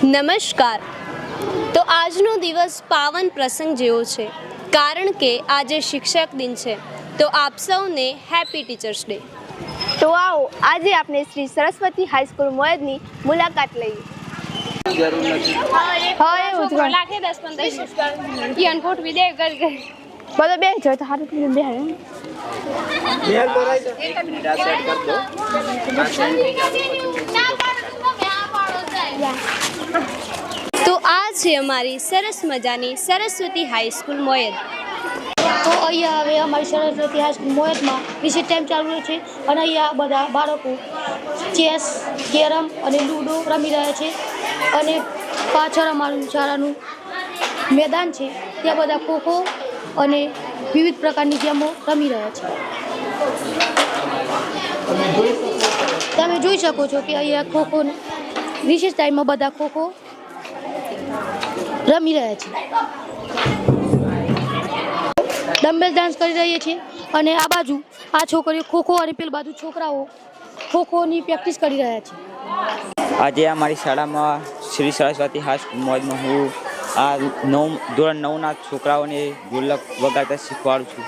નમસ્કાર। તો આજનો દિવસ પાવન પ્રસંગ જેવો છે, કારણ કે આજે શિક્ષક દિન છે। તો આપ સૌને હેપી ટીચર્સ ડે। તો આવો આજે આપણે શ્રી સરસ્વતી હાઈસ્કૂલ મોયદની મુલાકાત લઈએ। બોલો બેન જો તો હારું પીને બેહાડે તો આ છે અમારી સરસ મજાની સરસ્વતી હાઈસ્કૂલ મોયદ। તો અહીંયા હવે અમારી સરસ્વતી હાઈસ્કૂલ મોયદમાં રિસેસ ટાઈમ ચાલુ છે અને અહીંયા બધા બાળકો ચેસ, કેરમ અને લૂડો રમી રહ્યા છે અને પાછળ અમારું શાળાનું મેદાન છે, ત્યાં બધા ખોખો અને વિવિધ પ્રકારની ગેમો રમી રહ્યા છે। તમે જોઈ શકો છો કે અહીંયા ખોખો રિસેસ ટાઈમમાં બધા ખોખો રમી રહ્યા છે, ડમ્બેલ ડાન્સ કરી રહ્યા છે અને આ બાજુ આ છોકરીઓ ખોખો અને પેલી બાજુ છોકરાઓ ખોખોની પ્રેક્ટિસ કરી રહ્યા છે। આજે અમારી શાળામાં શ્રી સરસ્વતી હાઈસ્કૂલ મોયદમાં હું આ ધોરણ 9ના છોકરાઓને ઢોલક વગાડતા શીખવાડું છું।